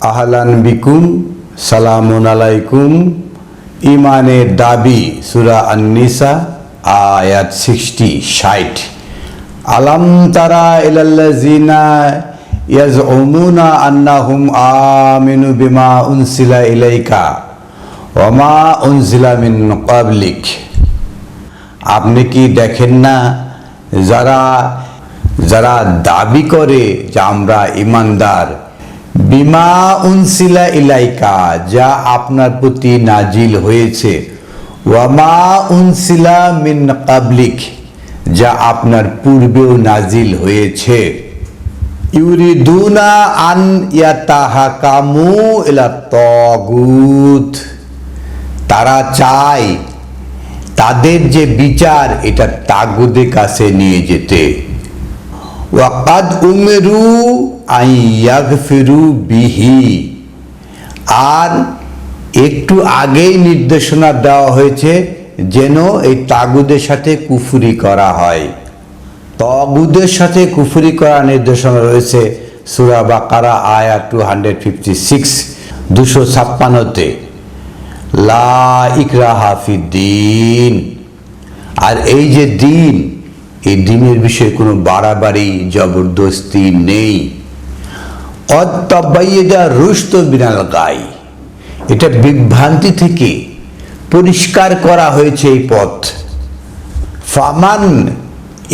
আহলান বিকুম, সালামুন আলাইকুম। ইমানের দাবি, সূরা আন-নিসা আয়াত 60। আলাম তারা ইলাল্লাযিনা ইয়াজউমুনা আন্নাহুম আমিনু বিমা উনসিলা ইলাইকা ওয়া মা উনসিলা মিন ক্বাবলিক। আপনি কি দেখেন না যারা দাবি করে যে আমরা ঈমানদার, বিমা উনসিলা ইলাইকা, যা আপনার প্রতি নাজিল হয়েছে, ওয়া মা উনসিলা মিন ক্বাবলিক, যা আপনার পূর্বেও নাজিল হয়েছে। ইউরিদুনা আন ইয়াতাহাকামু ইলা তাগুত, তারা চায় তাদের যে বিচার এটা তাগুদের কাছে নিয়ে যেতে। ওয়াকাদ উমিরু আন ইয়াগফিরু বিহি, আর একটু আগেই নির্দেশনা দেওয়া হয়েছে যেন এই তাগুদের সাথে কুফরি করা হয়। তাগুদের সাথে কুফরি করার নির্দেশনা রয়েছে সূরা বাকারা আয়াত 256, 256-তে। লা ইকরাহা ফিদ্দিন, আর এই যে দিন, এই দিনের বিষয়ে কোনো বাড়াবাড়ি জবরদস্তি নেই। কদ তাবায়্যানা রুশদ মিনাল গাই, এটা বিভ্রান্তি থেকে পরিষ্কার করা হয়েছে এই পথ। ফামান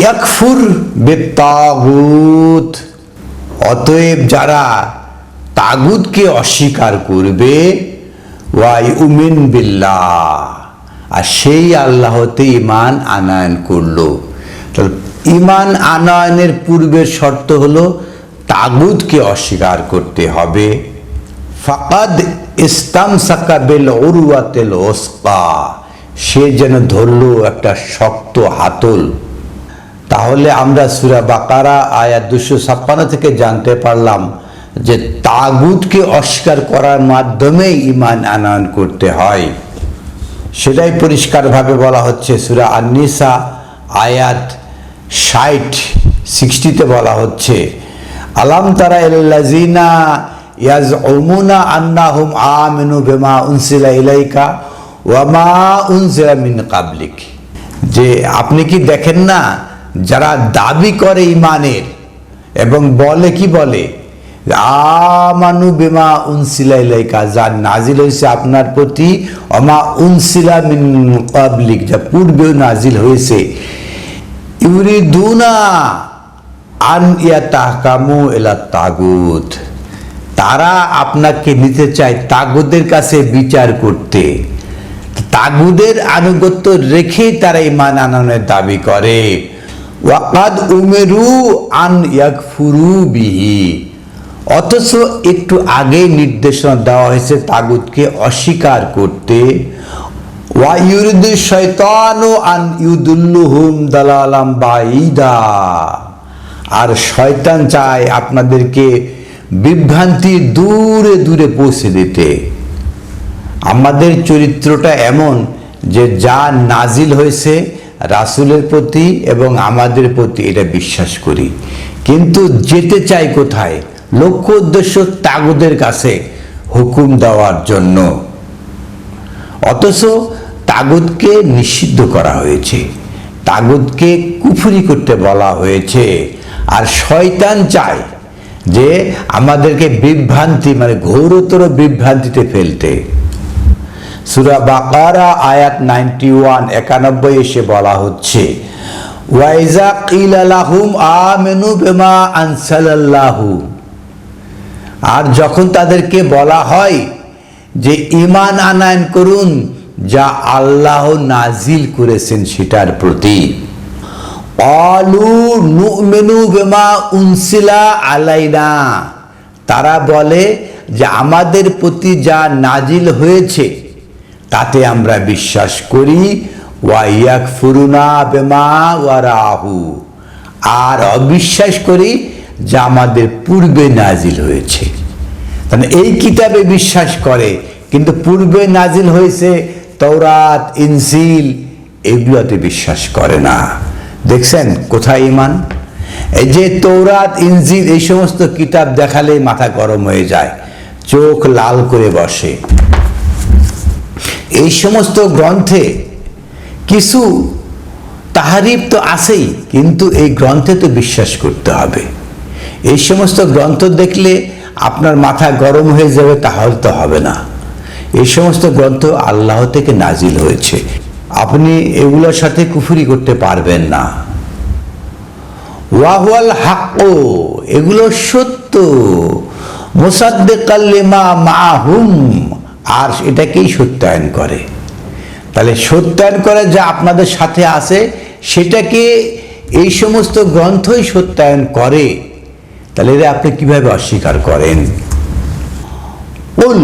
ইয়াকফুর বিত্তাগুত, অতএব যারা তাগুতকে অস্বীকার করবে, ওয়া ইউমিন বিল্লাহ, আর সেই আল্লাহতে ঈমান আনয়ন করলো। ঈমান আনয়নের পূর্বের শর্ত হলো তাগুতকে অস্বীকার করতে হবে। ফাকাদ ইস্তামসাকা বিল উরওয়াতিল উসকা, সে যেন ধরলো একটা শক্ত হাতল। তাহলে আমরা সূরা বাকারা আয়াত 256 থেকে জানতে পারলাম যে তাগুতকে অস্বীকার করার মাধ্যমে ঈমান আনয়ন করতে হয়। সেটাই পরিষ্কারভাবে বলা হচ্ছে সূরা আন-নিসা আয়াত 60-তে বলা হচ্ছে, আলাম তারা ইলাল্লাযিনা ইয়াজউমুনা আন্নাহুম আমিনু বিমা উনসিলা ইলাইকা ওয়া মা উনসিলা মিন ক্বাবলিক, যে আপনি কি দেখেন না যারা দাবি করে ঈমানের এবং বলে কি বলে, আমানু বিমা উনসিলা ইলাইকা, যা নাজিল হয়েছে আপনার প্রতি, ওয়া মা উনসিলা মিন ক্বাবলিক, যা পূর্বেও নাজিল হয়েছে। ইউরিদুনা আন ইয়াতাহকামু ইলা তাগুত, তারা আপনাকে নিতে চায় তাগুদের কাছে বিচার করতে। তাগুদের আনুগত্য রেখেই তারা ঈমান আনয়নের দাবি করে। ওয়াকাদ উমিরু আন ইয়াকফুরু বিহি, অথচ একটু আগেই নির্দেশনা দেওয়া হয়েছে তাগুতকে অস্বীকার করতে। ওয়া ইউরিদু শাইতানু আন ইউদুল্লুহুম দালালাম বাঈদা, আর শয়তান চায় আপনাদেরকে বিভ্রান্তি দূরে দূরে পৌঁছে দিতে। আমাদের চরিত্রটা এমন যে যা নাজিল হয়েছে রাসূলের প্রতি এবং আমাদের প্রতি এটা বিশ্বাস করি, কিন্তু যেতে চাই কোথায়? লক্ষ্য উদ্দেশ্য তাগুদের কাছে হুকুম দেওয়ার জন্য। অথচ তাগুতকে নিষিদ্ধ করা হয়েছে, তাগুতকে কুফরি করতে বলা হয়েছে, আর শয়তান চায় যে আমাদেরকে বিভ্রান্তি, মানে ঘোরতর বিভ্রান্তিতে ফেলতে। সূরা বাকারা আয়াত 91 এসে বলা হচ্ছে, ওয়া ইযা কিলা লাহুম আমিনু বিমা আনসালাল্লাহু, আর যখন তাদেরকে বলা হয় যে ঈমান আনয়ন করুন যা আল্লাহ নাজিল করেছেন সেটার প্রতি, ক্বালু নুমিনু বিমা উনসিলা আলাইনা, তারা বলে যে আমাদের প্রতি যা নাজিল হয়েছে তাতে আমরা বিশ্বাস করি। ওয়া ইয়াকফুরুনা বিমা ওয়ারাহু, আর অবিশ্বাস করি যা আমাদের পূর্বে নাজিল হয়েছে। তাহলে এই কিতাবে বিশ্বাস করে, কিন্তু পূর্বে নাজিল হয়েছে তাওরাত, ইনজিল, এগুলোতে বিশ্বাস করে না। দেখছেন কোথায় ঈমান? এই যে তাওরাত, ইনজিল, এই সমস্ত কিতাব দেখালেই মাথা গরম হয়ে যায়। চোখ লাল করে বসে। এই সমস্ত গ্রন্থে কিছু তাহারিফ তো আছেই, কিন্তু এই গ্রন্থে তো বিশ্বাস করতে হবে। এই সমস্ত গ্রন্থ দেখলে আপনার মাথা গরম হয়ে যাবে, তাহলে তো হবে না। এই সমস্ত গ্রন্থ আল্লাহ থেকে নাজিল হয়েছে, আপনি এগুলোর সাথে কুফরি করতে পারবেন না। ওয়াহুয়াল হাক্ক, এগুলো সত্য, মুসাদ্দিকাল লিমা মাহুম, আর এটাকেই সত্যায়ন করে। তাহলে সত্যায়ন করে যা আপনাদের সাথে আছে সেটাকে এই সমস্ত গ্রন্থই সত্যায়ন করে, তাহলে এরা আপনি কিভাবে অস্বীকার করেন? কুল,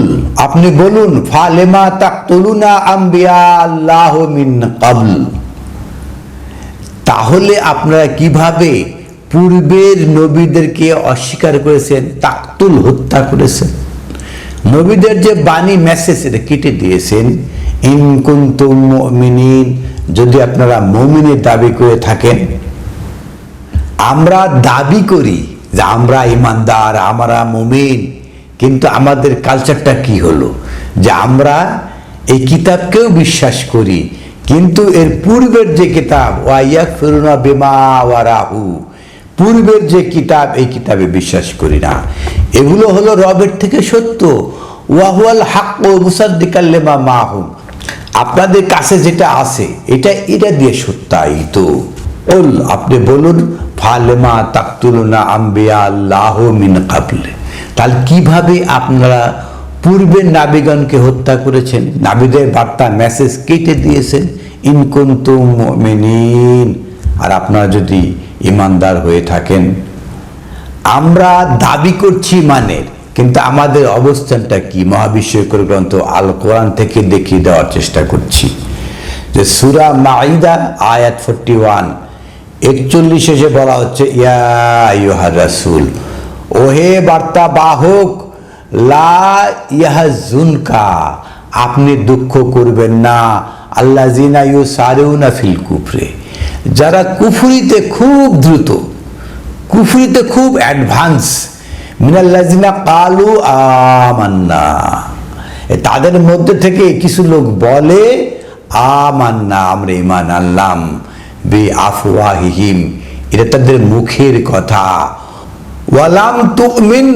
আপনি বলুন, ফালেমা তাকতুলুনা আম্বিয়া আল্লাহ মিন ক্বাবল, তাহলে আপনারা কিভাবে পূর্বের নবীদেরকে অস্বীকার করেছেন, তাকতুল হত্যা করেছেন, নবীদের যে বাণী মেসেজ এটা কেটে দিয়েছেন। ইন কুনতুম মুমিনিন, যদি আপনারা মুমিনের দাবি করে থাকেন। আমরা দাবি করি যে আমরা ইমানদার, আমরা মুমিন, কিন্তু আমাদের কালচারটা কি হলো যে আমরা এই কিতাবকেও বিশ্বাস করি, কিন্তু এর পূর্বের যে কিতাব ওয়াইয়াকফিরুনা বিমা ওয়ারাহু, পূর্বের যে কিতাব এই কিতাবে বিশ্বাস করি না। এগুলো হলো রবের থেকে সত্য। ওয়াহুয়াল হাক্ক মুসাদ্দিকাল লিমা মাহুম, আপনাদের কাছে যেটা আছে এটা দিয়ে সত্যায়িত। ওল, আপনি বলুন, ফালেমা তাকতুলুনা আম্বিয়া আল্লাহ মিন ক্বাবল, তাহলে কিভাবে আপনারা পূর্বের নাবিগণকে হত্যা করেছেন, নাবিদের বার্তা মেসেজ কেটে দিয়েছেন। ইন কুনতুম মুমিনিন, আর আপনারা যদি ইমানদার হয়ে থাকেন। আমরা দাবি করছি ইমানের, কিন্তু আমাদের অবস্থানটা কি? মহাবিশ্বকর গ্রন্থ আল কোরআন থেকে দেখিয়ে দেওয়ার চেষ্টা করছি। যে সূরা মাঈদা আয়াত 41 41 যে বলা হচ্ছে, ইয়া আইয়ুহার রাসূল, ওহে বার্তা বাহক, লা ইয়াহজুনকা, আপনি দুঃখ করবেন না, আল্লাযিনা ইউসারিউনা ফিল কুফরে, যারা কুফরিতে খুব দ্রুত, কুফরিতে খুব অ্যাডভান্স, মিনাল্লাযিনা কালু আমান্না, তাদের মধ্যে থেকে কিছু লোক বলে আমান্না, আমরা ঈমান আনলাম, বিআফওয়াহিহিম, এটা তাদের মুখের কথা, ওয়ালাম তুমিন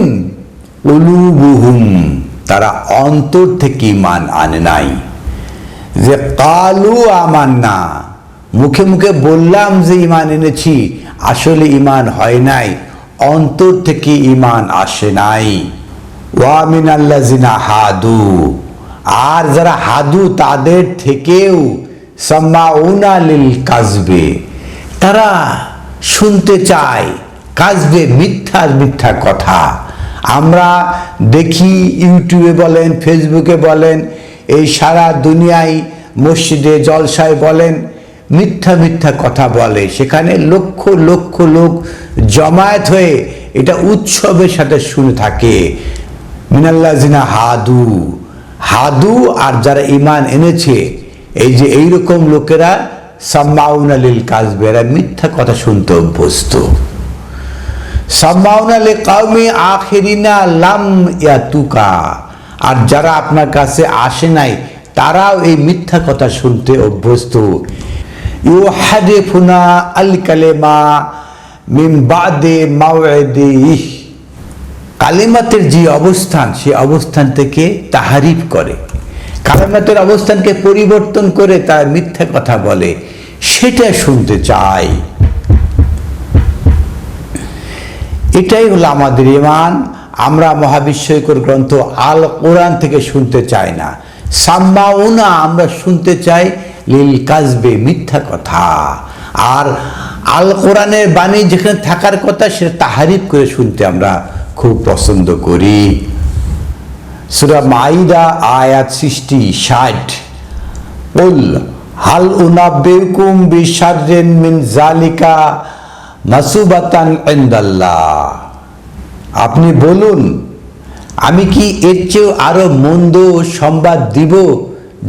কুলুবুহুম, তারা অন্তর থেকে ঈমান আনে নাই। যে কালু আমান্না, মুখে মুখে বললাম যে ঈমান এনেছি, আসলে ঈমান হয় নাই, অন্তর থেকে ঈমান আসে নাই। ওয়া মিনাল্লাযিনা হাদু, আর যারা হাদু তাদের থেকেও সামাউনা লিল কাযবে, তারা শুনতে চায় কাযবে, মিথ্যা মিথ্যা কথা। আমরা দেখি ইউটিউবে বলেন, ফেসবুকে বলেন, এই সারা দুনিয়ায় মসজিদে জলসায় বলেন, মিথ্যা মিথ্যা কথা বলে, সেখানে লক্ষ লক্ষ লোক জমায়েত হয়ে এটা উৎসবের সাথে শুনে থাকে। মিনাল্লাযিনা হাদু, হাদু আর যারা ঈমান এনেছে, এই যে এইরকম লোকেরা সামাউনা লিল কাযবে, এরা মিথ্যা কথা শুনতে অভ্যস্ত। সামাউনা লিকাওমি আখিরিনা লাম ইয়াতুকা, আর যারা আপনার কাছে আসে নাই তারাও এই মিথ্যা কথা শুনতে অভ্যস্ত। ইউহারিফুনা আল কালিমা মিন বাদে মাওইদিহি, কালিমাতের যে অবস্থান সেই অবস্থান থেকে তাহারিফ করে, কালিমাতের অবস্থানকে পরিবর্তন করে তারা মিথ্যা কথা বলে, সেটা শুনতে চায়। এটাই হলো আমাদের ঈমান। আমরা মহাবিশ্বকর গ্রন্থ আল কোরআন থেকে শুনতে চাই না। সাম্মাউনা, আমরা শুনতে চাই লিল কাযবে, মিথ্যা কথা। আর আল কোরআনের বাণী যেখানে থাকার কথা সেটা তাহারিফ করে শুনতে আমরা খুব পছন্দ করি। সূরা মাঈদা আয়াত 60 কুল হাল উনাব্বিউকুম বিশাররিন মিন যালিকা মাসুবাতান ইনদাল্লাহ, আপনি বলুন, আমি কি এর চেয়েও আরো মন্দ সংবাদ দিব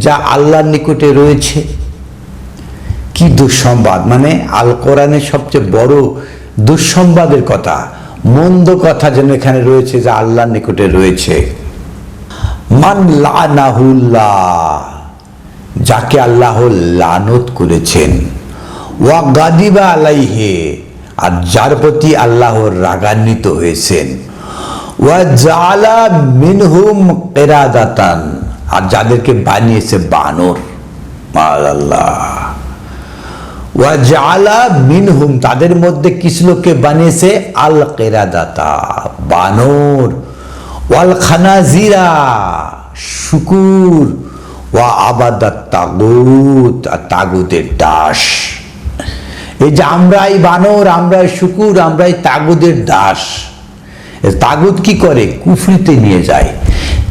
যা আল্লাহর নিকটে রয়েছে? কি দুঃসংবাদ, মানে আল কোরআনের সবচেয়ে বড় দুঃসংবাদের কথা, মন্দ কথা যেন এখানে রয়েছে যা আল্লাহর নিকটে রয়েছে। মান লানাহুল্লাহ, যাকে আল্লাহ লানত করেছেন, ওয়া গাদিবা আলাইহে, আর যার প্রতি আল্লাহ রাগান্বিত হয়েছেন, ওয়া জাআলা মিনহুম কিরাদাতান, আর যাদেরকে বানিয়েছে বানর, আল্লাহ, ওয়া জাআলা মিনহুম, তাদের মধ্যে কিছু লোককে বানিয়েছে আল কিরাদাতা, বানর, ওয়াল খানাজিরা, শুকুর, ওয়া আবাদাত তাগুত, আর তাগুতের দাস। এই যে আমরাই বানর, আমরাই শুকুর, আমরাই তাগুদের দাস। তাগুত কি করে? কুফরিতে নিয়ে যায়।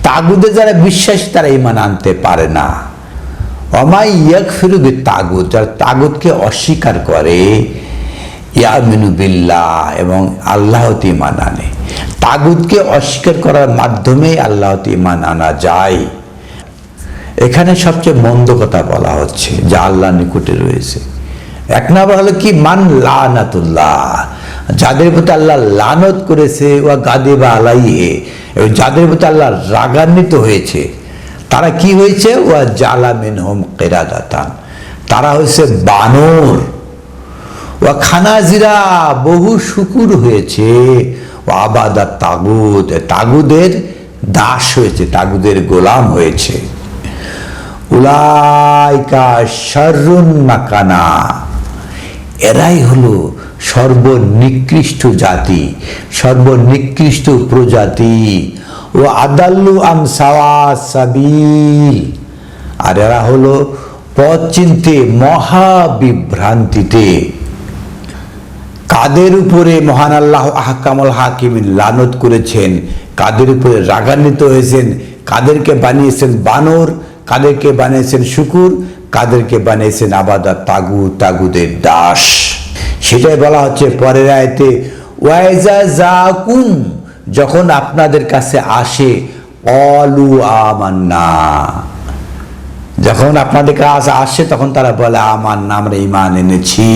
তাগুদে যারা বিশ্বাসী তারা ঈমান আনতে পারে না। ওয়ামাই ইয়াকফিরু বিত-তাগুত, যারা তাগুতকে অস্বীকার করে, ইয়ামিনু বিল্লাহ, এবং আল্লাহতে ঈমান আনে। তাগুতকে অস্বীকার করার মাধ্যমে আল্লাহতে ঈমান আনা যায়। এখানে সবচেয়ে মন্দ কথা বলা হচ্ছে যা আল্লাহর নিকটে রয়েছে। এক নম্বর হলো কি? মান লানাতুল্লাহ, যাদের প্রতি আল্লাহ লানত করেছে, ওয়া গাদিবা আলাইহি, এবং যাদের প্রতি আল্লাহ রাগান্বিত হয়েছে, তারা কি হয়েছে? ওয়া জাআলা মিনহুম কিরাদাতান, তারা হয়েছে বানর, ওয়া খানাজিরা, বহু শুকুর হয়েছে, ওয়া আবাদাত তাগুত, তাগুদের দাস হয়েছে, তাগুদের গোলাম হয়েছে। উলাইকা শাররুন মাকানা, এরাই হলো সর্বনিকৃষ্ট জাতি, সর্বনিকৃষ্ট প্রজাতি। ও আদাল্লু আন সাওয়াস সাবিল, আর এরা হলো পথ চিনতে মহাবিভ্রান্তিতে। কাদের উপরে মহান আল্লাহ আহকামুল হাকিমিন লানত করেছেন, কাদের উপরে রাগান্বিত হয়েছেন, কাদেরকে বানিয়েছেন বানর, কাদেরকে বানিয়েছেন শুকুর, কাদেরকে বানিয়েছেন আবাদাত তাগুত, তাগুদের দাস। সেটাই বলা হচ্ছে পরের আয়াতে, ওয়াইজা জাকুম, যখন আপনাদের কাছে আসে, অলু আমান্না, যখন আপনাদের কাছে আসে তখন তারা বলে আমান্না, আমরা ঈমান এনেছি।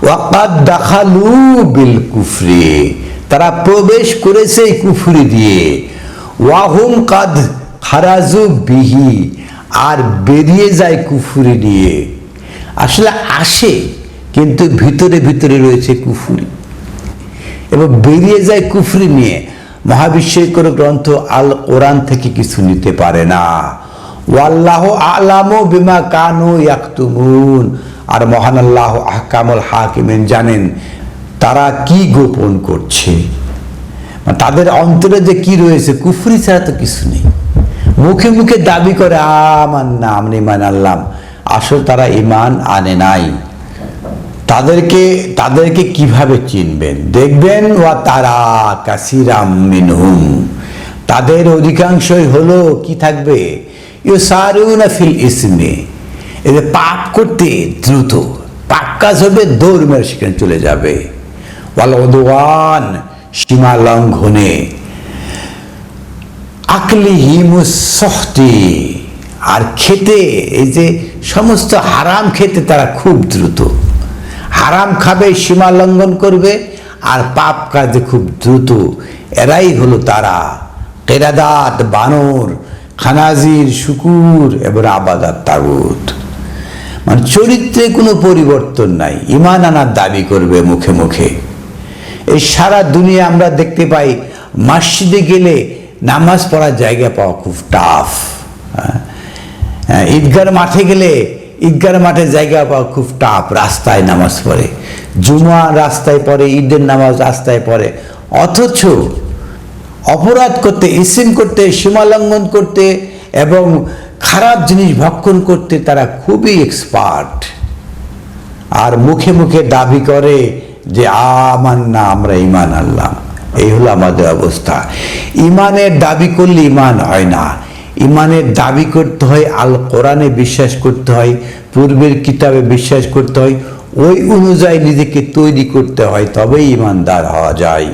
ওয়াকাদ দাখালু বিল কুফরি, তারা প্রবেশ করেছে কুফরি দিয়ে। ওয়াহুম কাদ খারাজু বিহি, আর বেরিয়ে যায় কুফরি নিয়ে। আসলে আসে কিন্তু ভিতরে ভিতরে রয়েছে কুফরি, এবং বেরিয়ে যায় কুফরি নিয়ে। মহাবিশ্বের কোনো গ্রন্থ আল কোরআন থেকে কিছু নিতে পারে না। ওয়াল্লাহু আ'লামু বিমা কানু ইয়াকতুমুন, আর মহান আল্লাহ আহকামুল হাকিমিন জানেন তারা কি গোপন করছে, তাদের অন্তরে যে কি রয়েছে, কুফরি ছাড়া তো কিছু নেই। মুখে মুখে দাবি করে আমান্না, আমরা ঈমান আনলাম, আসলে তারা ঈমান আনে নাই। তাদেরকে কিভাবে চিনবেন? দেখবেন, ওয়া তারা কাসীরাম মিনহুম, তাদের অধিকাংশই হলো কি থাকবে? ইউসারিউনা ফিল ইসমি, এদের পাপ করতে দ্রুত, পাপ কাজ হবে দৌড় মেরে সেখানে চলে যাবে। ওয়াল উদওয়ান, সীমা লঙ্ঘনে। আকলিহিমুস সুহতি, আর খেতে, এই যে সমস্ত হারাম খেতে তারা খুব দ্রুত, হারাম খাবে, সীমা লঙ্ঘন করবে, আর পাপ কাজে খুব দ্রুত। এরাই হলো তারা কিরাদাত, বানর, খানাজির, শুকুর, এবং আবাদাত তাগুত। মানে চরিত্রে কোনো পরিবর্তন নাই, ঈমান আনার দাবি করবে মুখে মুখে। এই সারা দুনিয়া আমরা দেখতে পাই, মসজিদে গেলে নামাজ পড়ার জায়গা পাওয়া খুব টাফ। ঈদগার মাঠে গেলে ঈদগার মাঠে জায়গা পাওয়া খুব টাফ, রাস্তায় নামাজ পড়ে, জুমা রাস্তায় পড়ে, ঈদের নামাজ রাস্তায় পড়ে। অথচ অপরাধ করতে, ইসিম করতে, সীমা লঙ্ঘন করতে এবং খারাপ জিনিস ভক্ষণ করতে তারা খুবই এক্সপার্ট, আর মুখে মুখে দাবি করে যে আমান্না, আমরা ঈমান আনলাম। এই হলো আমাদের অবস্থা। ঈমানের দাবি করলে ঈমান হয় না। ঈমানের দাবি করতে হয় আল কোরআনে বিশ্বাস করতে হয়, পূর্বের কিতাবে বিশ্বাস করতে হয়, ওই অনুযায়ী নিজেকে তৈরি করতে হয়, তবেই ঈমানদার হওয়া যায়।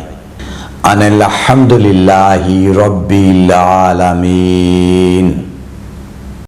আলহামদুলিল্লাহি রাব্বিল আলামিন।